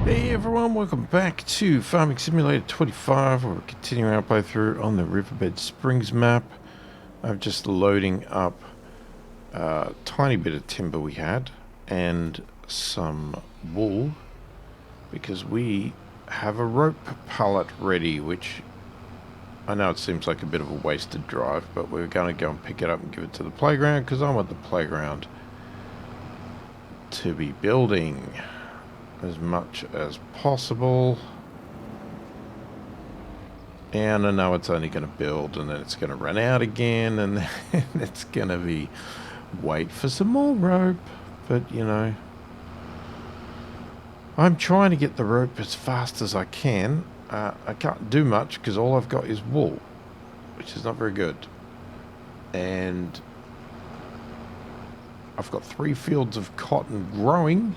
Hey everyone, welcome back to Farming Simulator 25. We're continuing our playthrough on the Riverbend Springs map. I'm just loading up a tiny bit of timber we had and some wool because we have a rope pallet ready, which I know it seems like a bit of a wasted drive, but we're going to go and pick it up and give it to the playground because I want the playground to be building as much as possible. And I know it's only going to build and then it's going to run out again, and then it's going to be wait for some more rope. But you know, I'm trying to get the rope as fast as I can. I can't do much because all I've got is wool, which is not very good. And I've got 3 fields of cotton growing.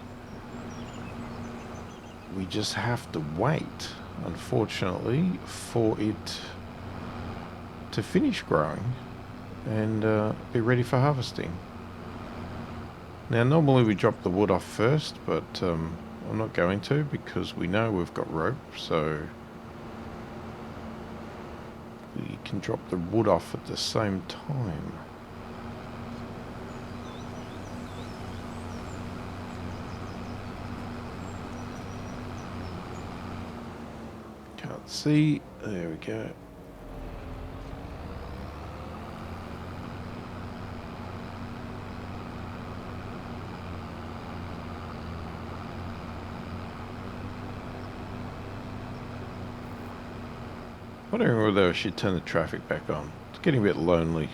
We just have to wait, unfortunately, for it to finish growing and be ready for harvesting. Now, normally we drop the wood off first, but I'm not going to because we know we've got rope, so we can drop the wood off at the same time. Can't see. There we go. Wondering whether I should turn the traffic back on. It's getting a bit lonely.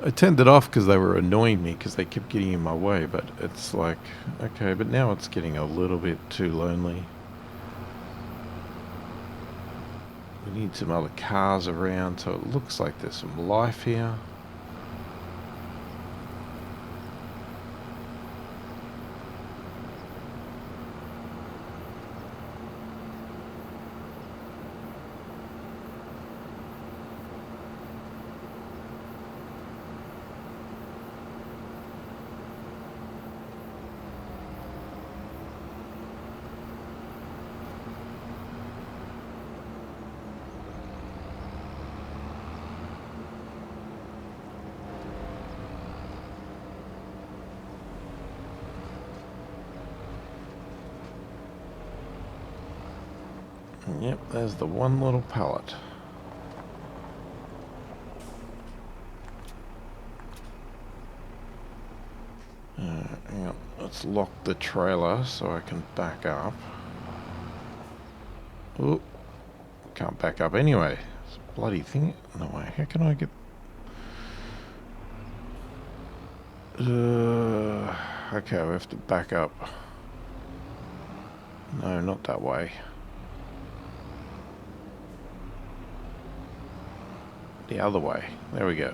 I turned it off because they were annoying me because they kept getting in my way, but it's like, okay, but now it's getting a little bit too lonely. We need some other cars around, so it looks like there's some life here. Yep, there's the one little pallet. Hang on, let's lock the trailer so I can back up. Oh, can't back up anyway. It's a bloody thing in the way. How can I get... okay, we have to back up. No, not that way. The other way. There we go.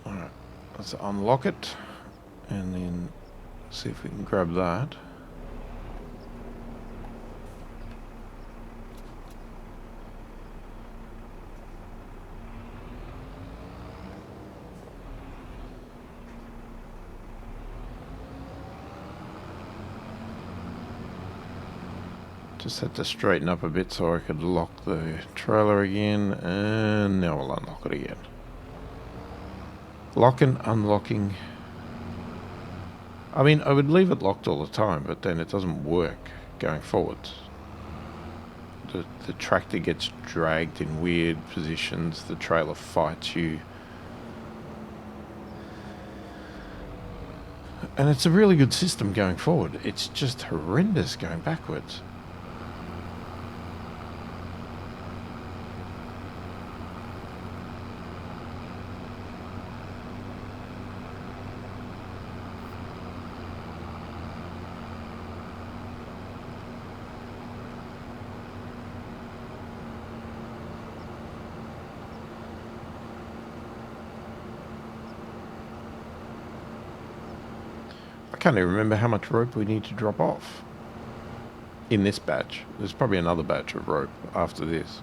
Alright, let's unlock it and then see if we can grab that. Just had to straighten up a bit so I could lock the trailer again, and now we'll unlock it again. Locking, unlocking. I mean, I would leave it locked all the time, but then it doesn't work going forwards. The tractor gets dragged in weird positions, the trailer fights you. And it's a really good system going forward. It's just horrendous going backwards. I can't even remember how much rope we need to drop off. in this batch. There's probably another batch of rope after this.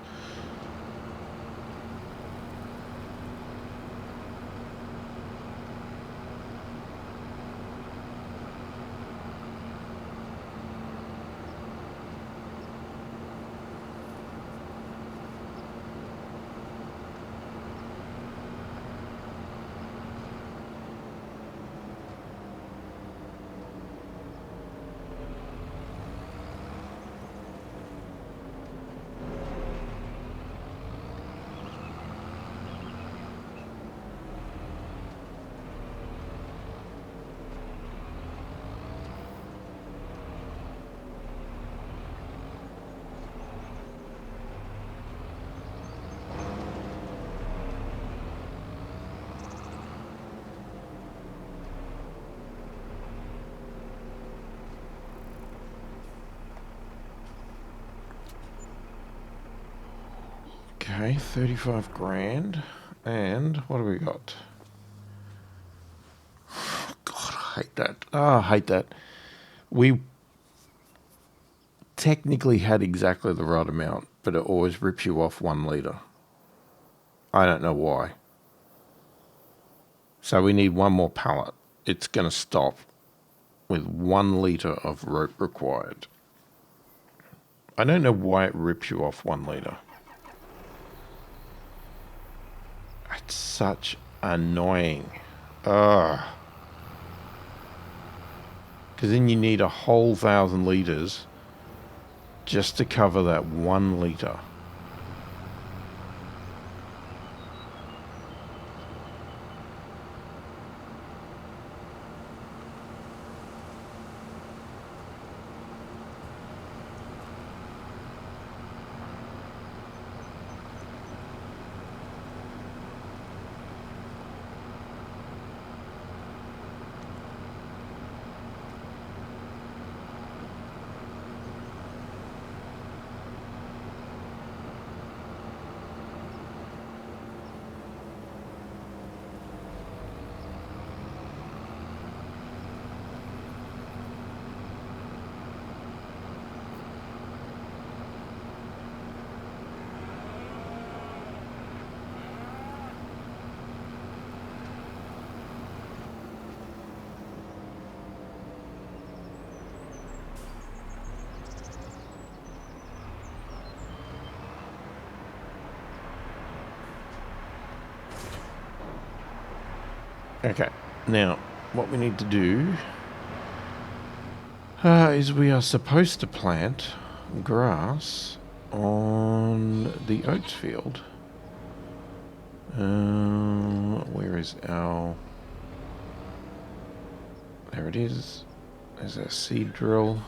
Okay, 35 grand. And what do we got? God, I hate that. Oh, I hate that. We technically had exactly the right amount, but it always rips you off 1 litre. I don't know why. So we need one more pallet. It's going to stop with 1 litre of rope required. I don't know why it rips you off 1 litre. It's such annoying. Ugh. Because then you need a whole 1,000 litres just to cover that 1 litre. Okay, now what we need to do is we are supposed to plant grass on the oats field. Where is our... There it is. There's our seed drill.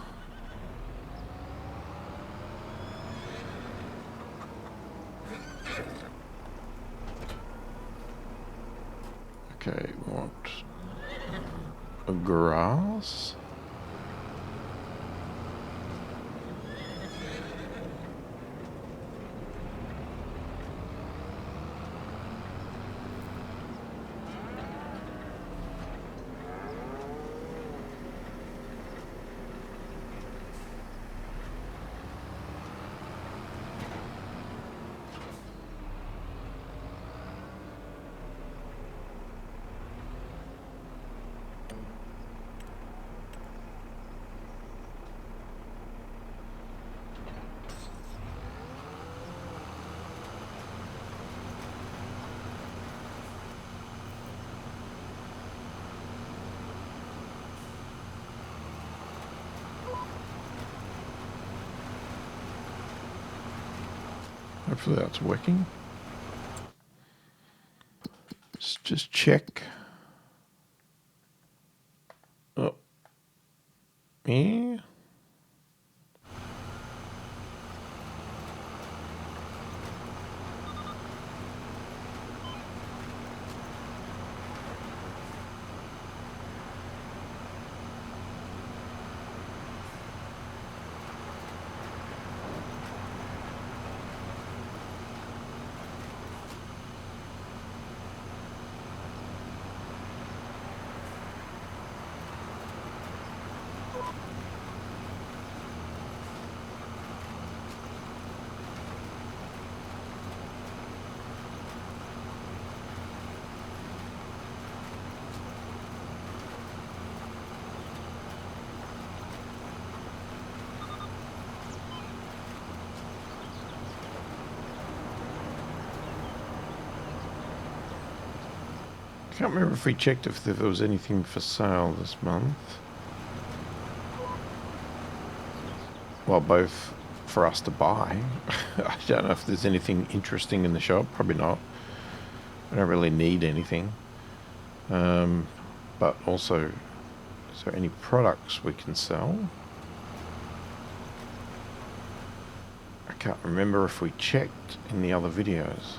Okay, we want a grass. Hopefully that's working. Let's just check. Oh. Yeah. can't remember if we checked if there was anything for sale this month. Well, both for us to buy. I don't know if there's anything interesting in the shop. Probably not. I don't really need anything. But also, is there any products we can sell? I can't remember if we checked in the other videos.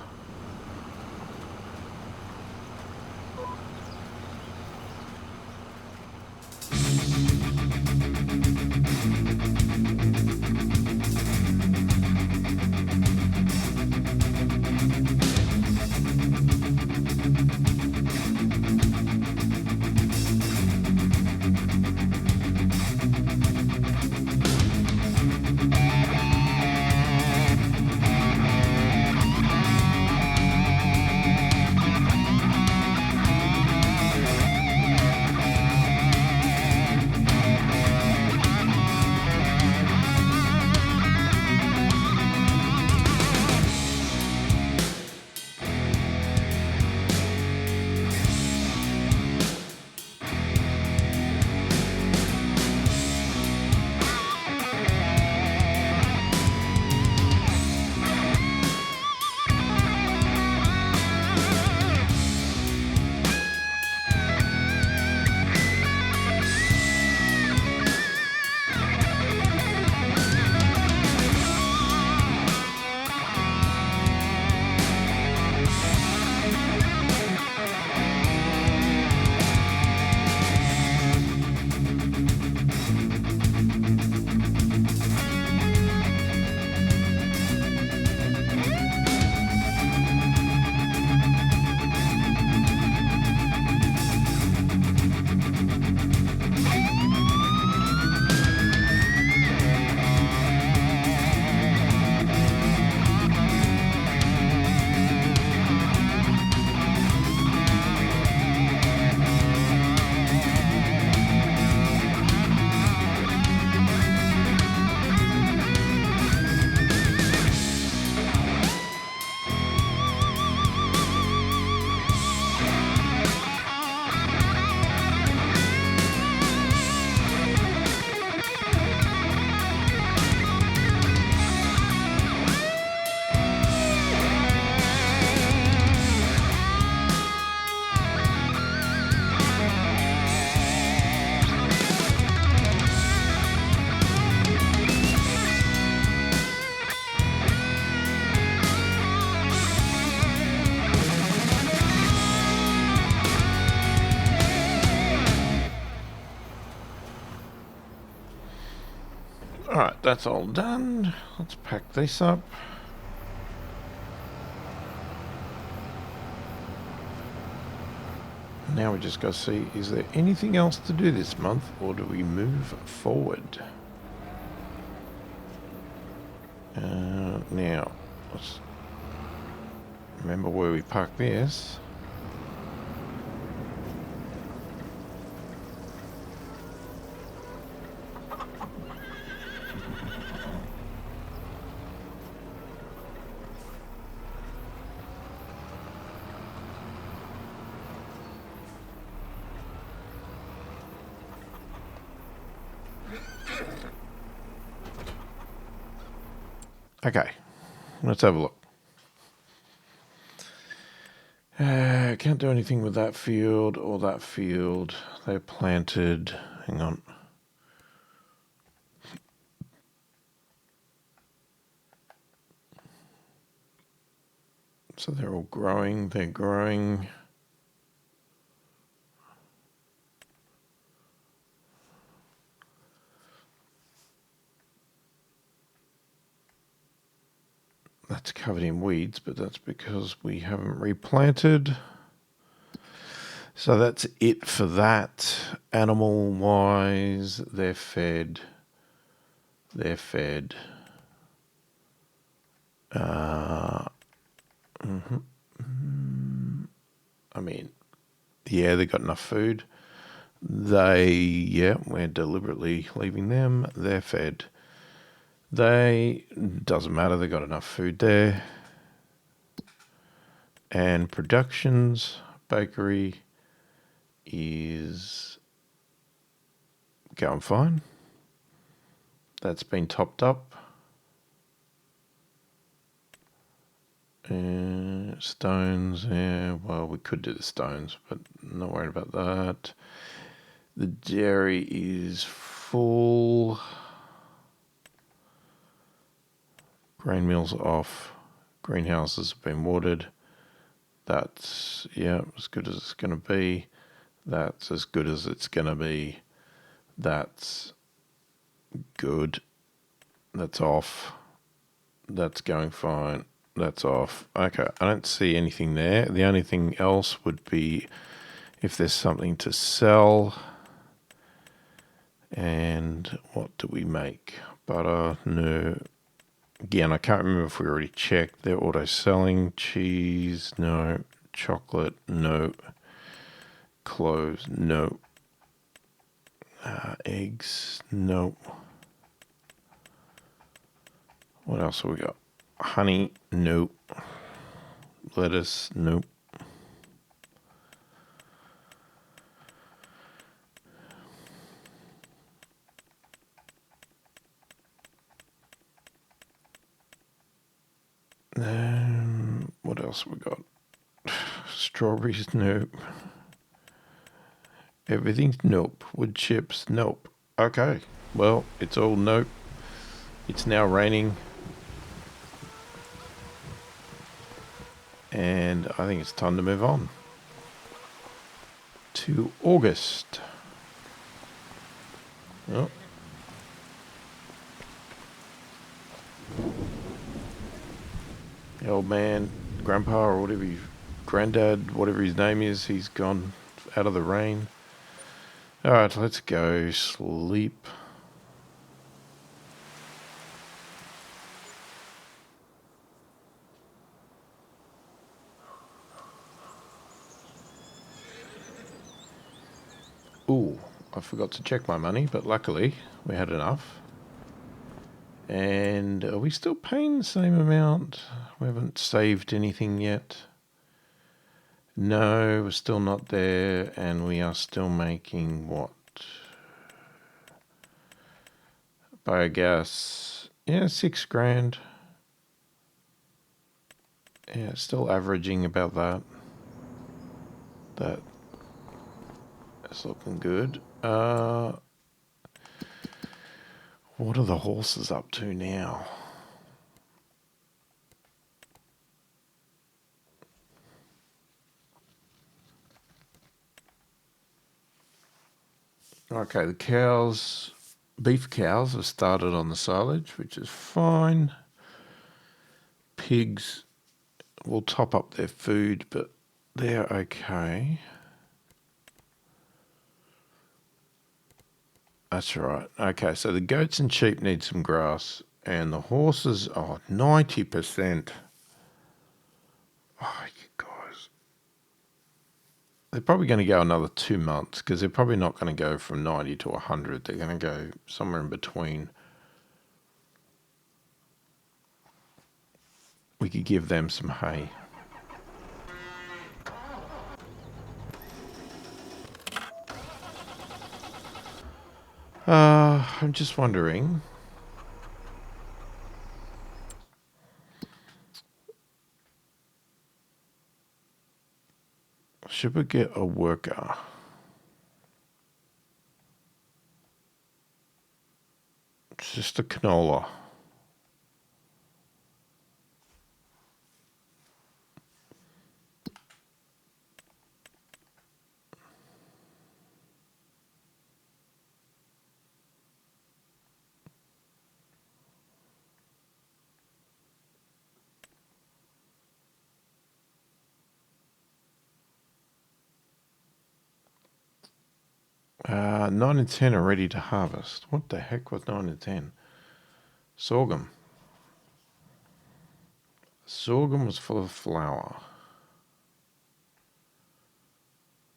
Alright, that's all done. Let's pack this up. Now we just got to see, is there anything else to do this month, or do we move forward? Now, let's remember where we parked this. Okay, let's have a look. Can't do anything with that field or that field. They're planted. Hang on. So they're all growing. They're growing. That's covered in weeds, but that's because we haven't replanted. So that's it for that. Animal-wise, they're fed. They're fed. I mean, yeah, they got enough food. We're deliberately leaving them. They're fed. Doesn't matter, they got enough food there. And productions, bakery, is going fine. That's been topped up. Stones, yeah, well, we could do the stones, but not worried about that. The dairy is full. Grain mills are off. Greenhouses have been watered. That's, yeah, as good as it's going to be. That's as good as it's going to be. That's good. That's off. That's going fine. That's off. Okay, I don't see anything there. The only thing else would be if there's something to sell. And what do we make? Butter? No. Again, I can't remember if we already checked. They're auto-selling. Cheese? No. Chocolate? No. Clothes? No. Eggs? No. What else have we got? Honey? Nope. Lettuce? Nope. What else have we got? Strawberries? Nope. Everything's nope. Wood chips? Nope. Okay. Well, it's all nope. It's now raining. And I think it's time to move on to August. Oh. The old man, grandpa, or whatever, granddad, whatever his name is, he's gone out of the rain. All right, let's go sleep. Ooh, I forgot to check my money, but luckily we had enough. And are we still paying the same amount? We haven't saved anything yet. No, we're still not there, and we are still making what? Biogas. Yeah, $6,000. Yeah, still averaging about that. That's looking good. What are the horses up to now? Okay, the cows, beef cows have started on the silage, which is fine. Pigs will top up their food, but they're okay. That's right. Okay, so the goats and sheep need some grass, and the horses are 90%. Oh, you guys. They're probably going to go another 2 months because they're probably not going to go from 90 to 100. They're going to go somewhere in between. We could give them some hay. I'm just wondering. Should we get a worker? It's just a canola. Uh, 9 and 10 are ready to harvest. What the heck was 9 and 10? Sorghum. Sorghum was full of flour.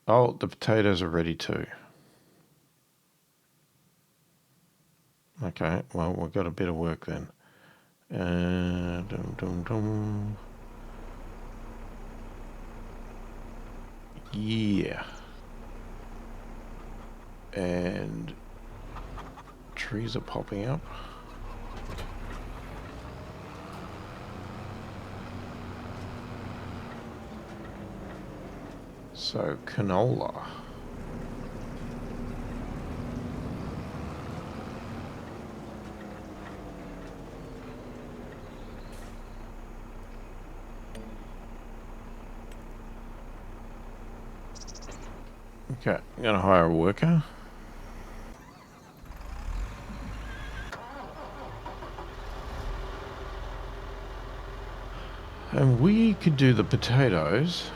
Oh, the potatoes are ready too. Okay, well, we've got a bit of work then. Yeah. and trees are popping up. So canola. Okay, I'm gonna hire a worker. And we could do the potatoes.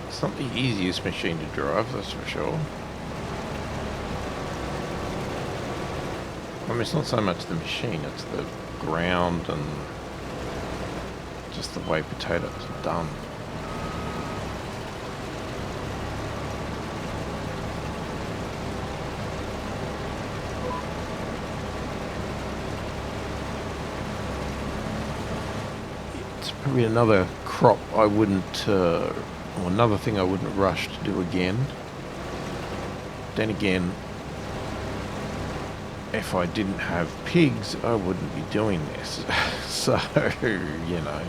It's not the easiest machine to drive, that's for sure. I mean, it's not so much the machine, it's the ground and just the way potatoes are done. It's probably another crop I wouldn't, or another thing I wouldn't rush to do again. Then again, if I didn't have pigs, I wouldn't be doing this. So, you know.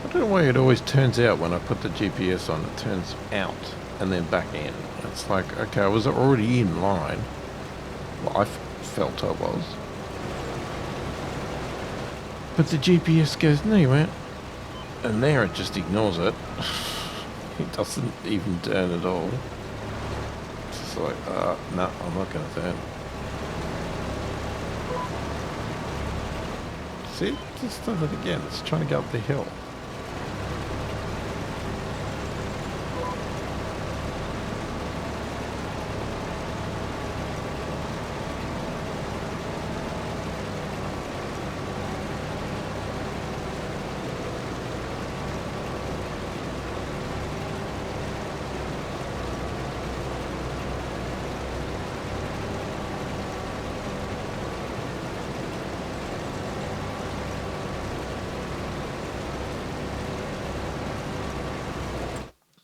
I don't know why it always turns out when I put the GPS on, it turns out and then back in. It's like, okay, I was already in line. Well, I felt I was. But the GPS goes, no you weren't. And there it just ignores it. It doesn't even turn at all. It's just like, no, I'm not going to turn. See, it just does it again. It's trying to go up the hill.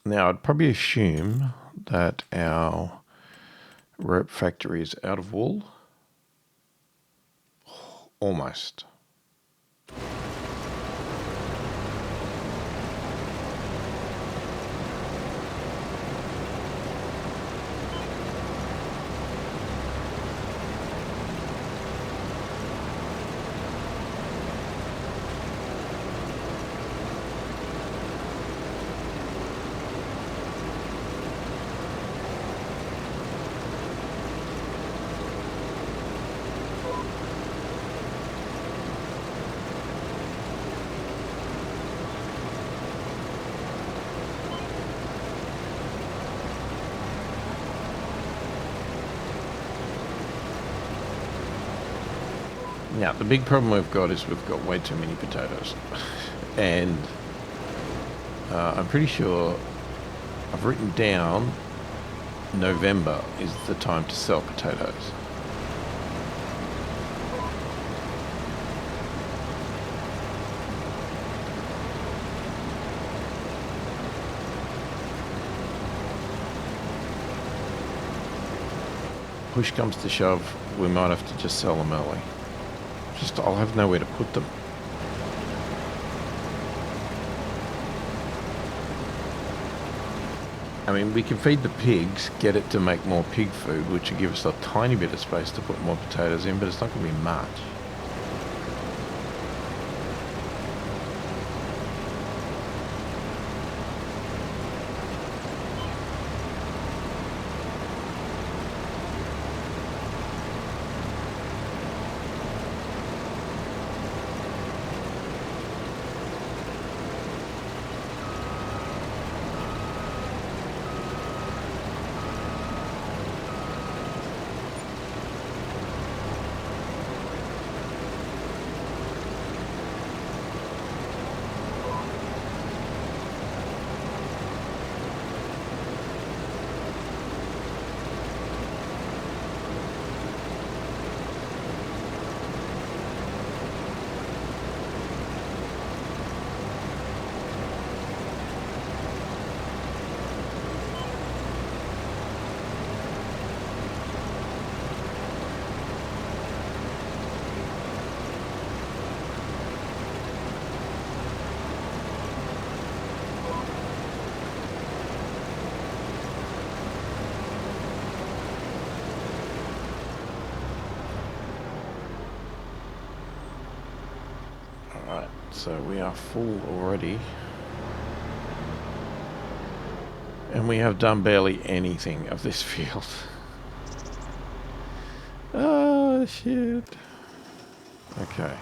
Now, I'd probably assume that our rope factory is out of wool. Almost. Now, the big problem we've got is we've got way too many potatoes. And I'm pretty sure I've written down November is the time to sell potatoes. Push comes to shove, we might have to just sell them early. I'll have nowhere to put them. I mean, we can feed the pigs, get it to make more pig food, which will give us a tiny bit of space to put more potatoes in, but it's not going to be much. Alright, so we are full already. And we have done barely anything of this field. Oh, shit. Okay.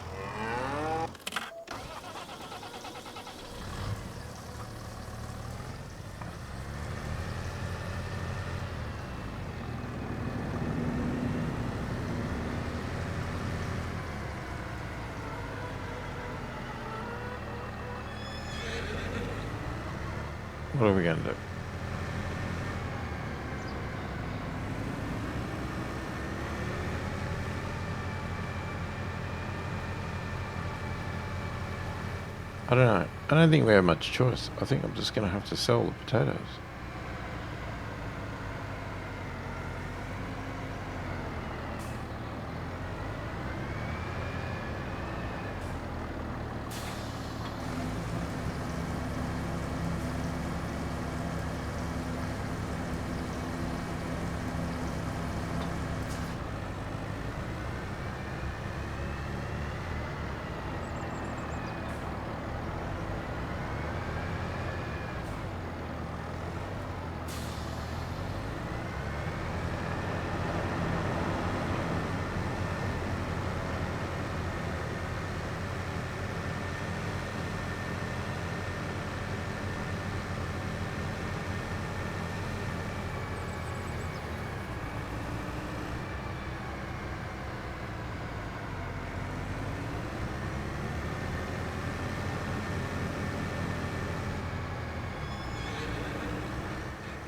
What are we going to do? I don't know. I don't think we have much choice. I think I'm just going to have to sell the potatoes.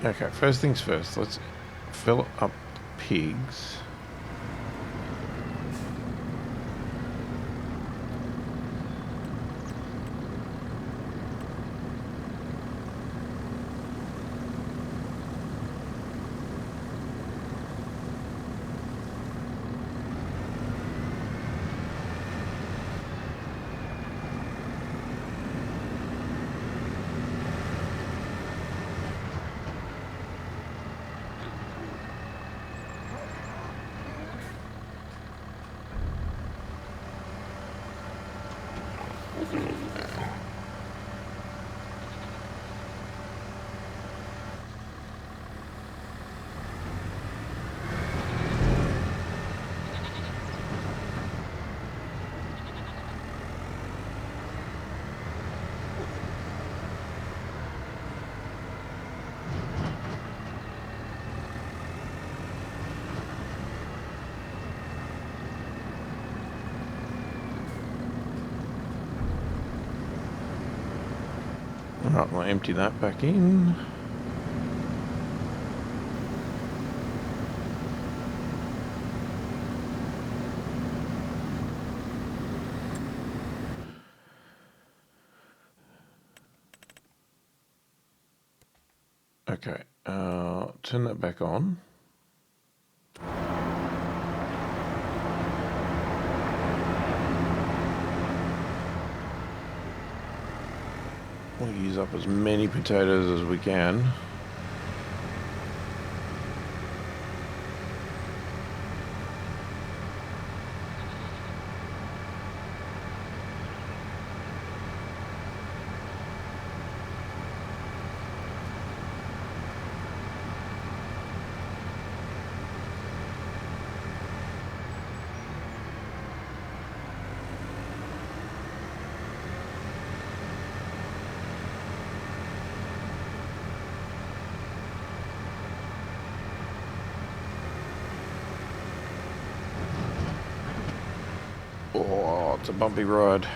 Okay, first things first, let's fill up the pigs. Right, we'll empty that back in. Okay, turn that back on. We'll use up as many potatoes as we can. Oh, it's a bumpy ride.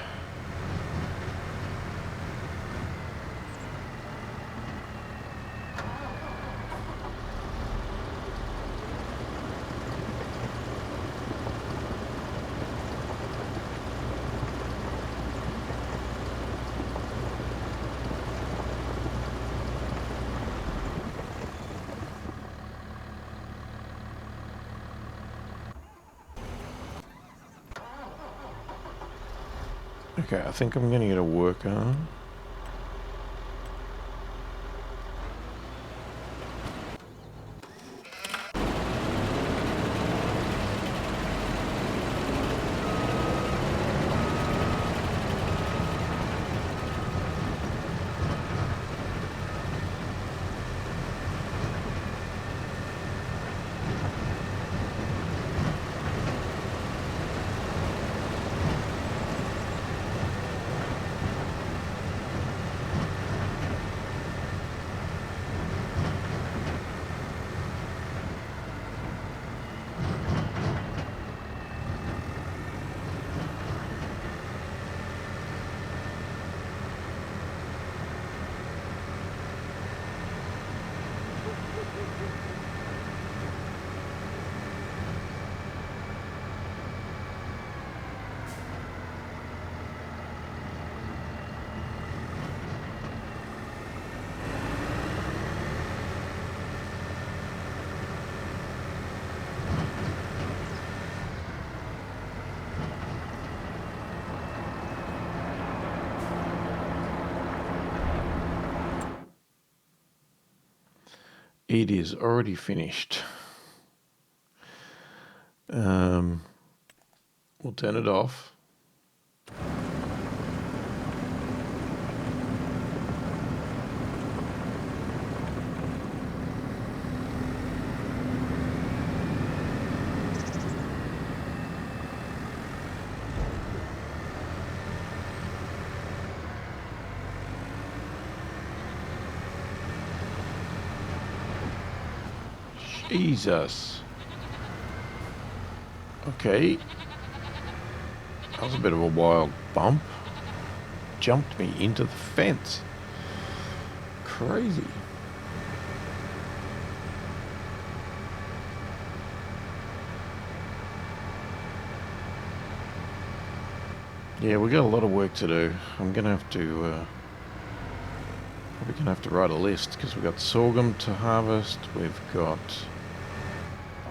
Okay, I think I'm going to get a worker. It is already finished. We'll turn it off. Jesus. Okay. That was a bit of a wild bump. Jumped me into the fence. Crazy. Yeah, we got a lot of work to do. I'm gonna have to probably gonna have to write a list because we've got sorghum to harvest. We've got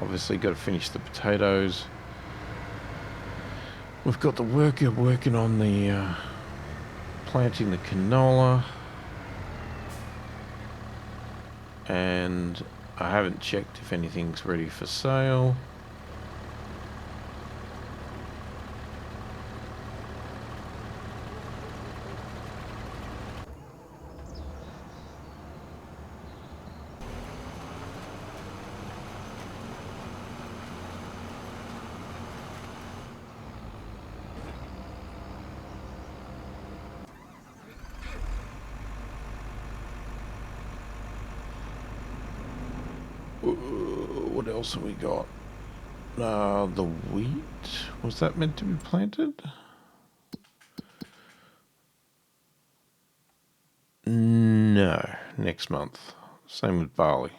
obviously got to finish the potatoes. We've got the worker working on the planting the canola, and I haven't checked if anything's ready for sale. What else have we got? The wheat. Was that meant to be planted? No, next month. Same with barley.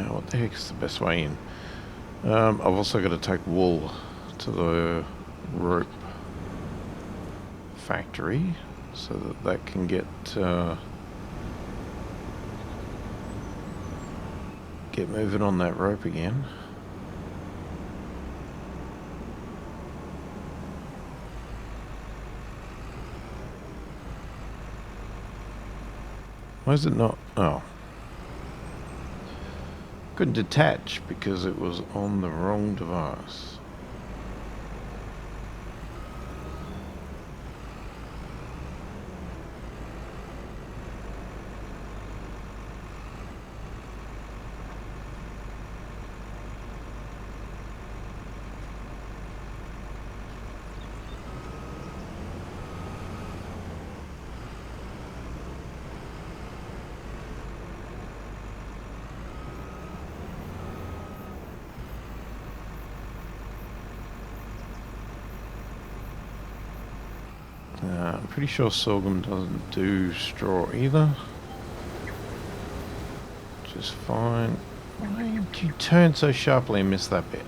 What the heck is the best way in? I've also got to take wool to the rope factory so that can get moving on that rope again. Why is it not? Oh. Couldn't detach because it was on the wrong device. I'm pretty sure sorghum doesn't do straw either. Just fine. Why did you turn so sharply and miss that bit?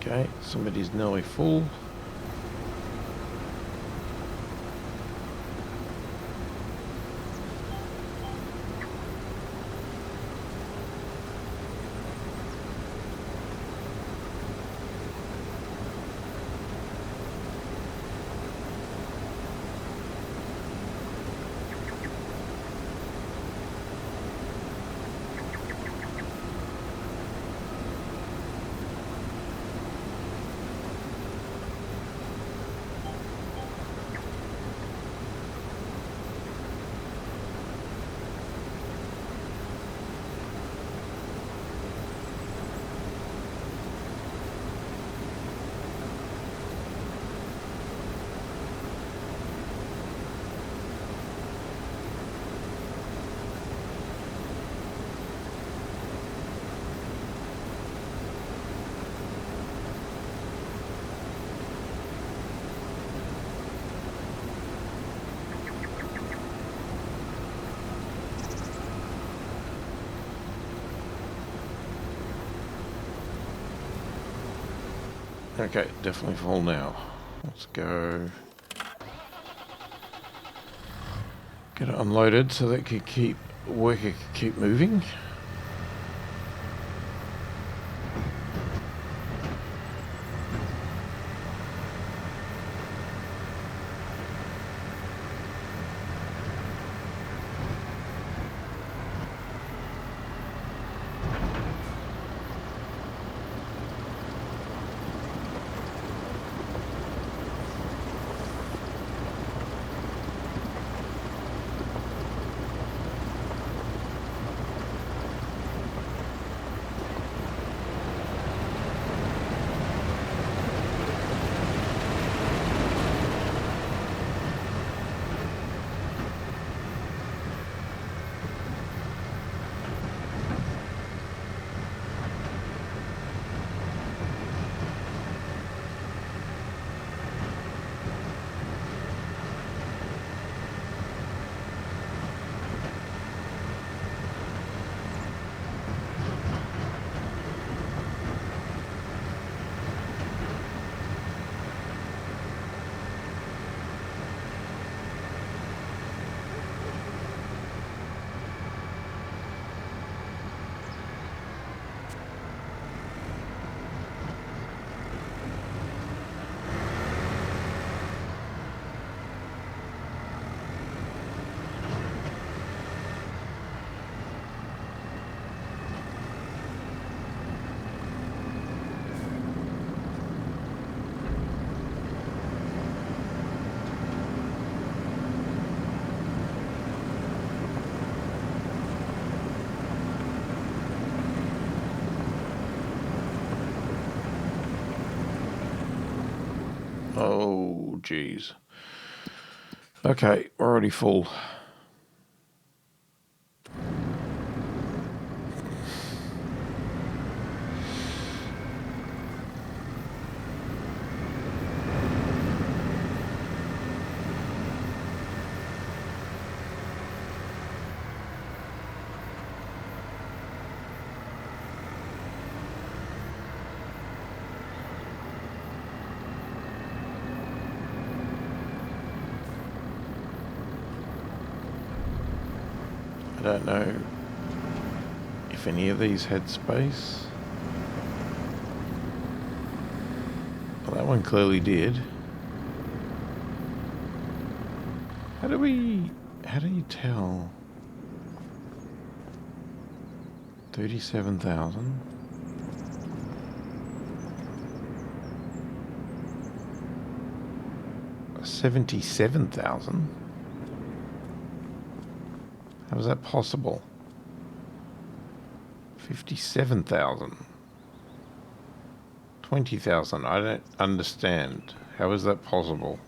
Okay, somebody's nearly full. Okay, definitely full now. Let's go get it unloaded so that worker can keep moving. Oh, geez. Okay, we're already full. I don't know if any of these had space. Well, that one clearly did. How do you tell? 37,000. $77,000? How is that possible? 57,000. 20,000. I don't understand. How is that possible?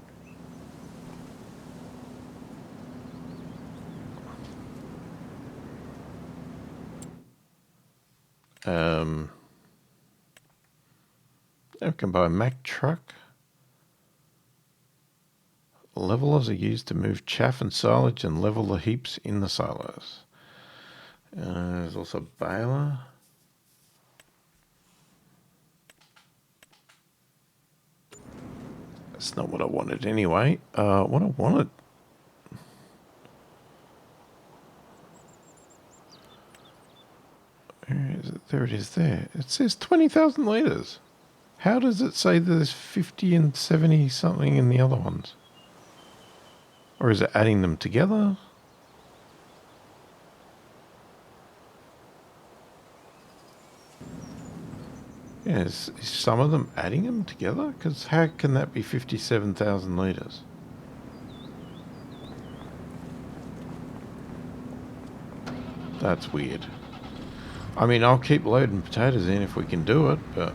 I can buy a Mack truck. Levelers are used to move chaff and silage and level the heaps in the silos. There's also a baler. That's not what I wanted anyway. What I wanted... Where is it? There it is there. It says 20,000 litres. How does it say that there's 50 and 70 something in the other ones? Or is it adding them together? Yeah, is some of them adding them together? Because how can that be 57,000 litres? That's weird. I mean, I'll keep loading potatoes in if we can do it, but...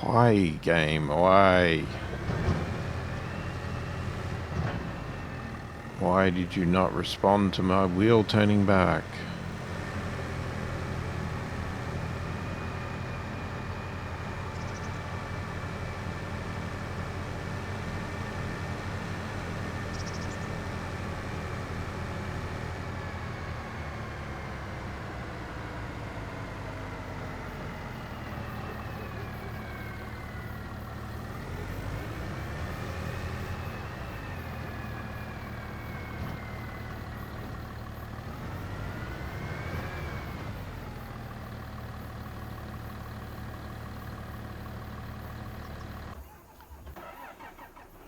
Why, game? Why? Why did you not respond to my wheel turning back?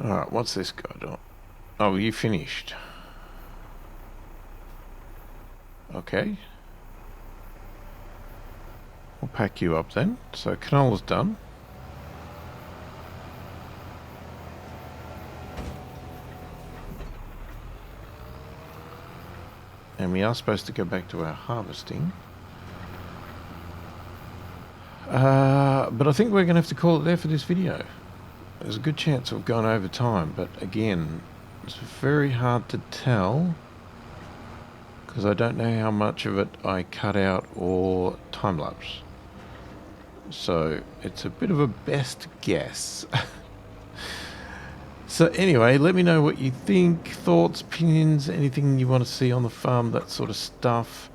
Alright, what's this guy doing? Oh, you finished. Okay. We'll pack you up then. So canola's done. And we are supposed to go back to our harvesting. But I think we're going to have to call it there for this video. There's a good chance I've gone over time, but again, it's very hard to tell because I don't know how much of it I cut out or time-lapse. So it's a bit of a best guess. So anyway, let me know what you think, thoughts, opinions, anything you want to see on the farm, that sort of stuff.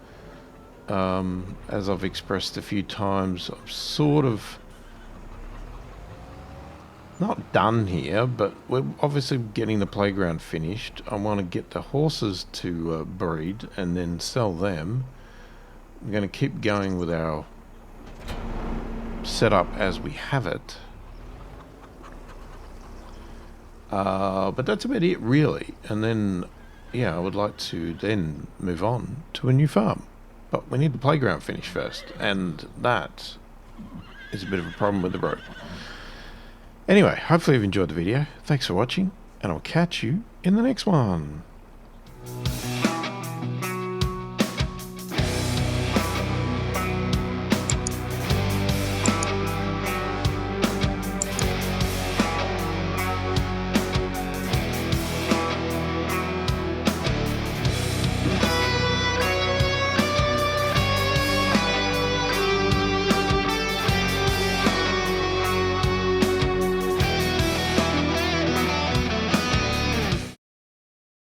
As I've expressed a few times, I'm sort of not done here, but we're obviously getting the playground finished. I want to get the horses to breed and then sell them. I'm going to keep going with our setup as we have it. But that's about it, really. And then, yeah, I would like to then move on to a new farm. But we need the playground finished first, and that is a bit of a problem with the road. Anyway, hopefully you've enjoyed the video. Thanks for watching. and I'll catch you in the next one.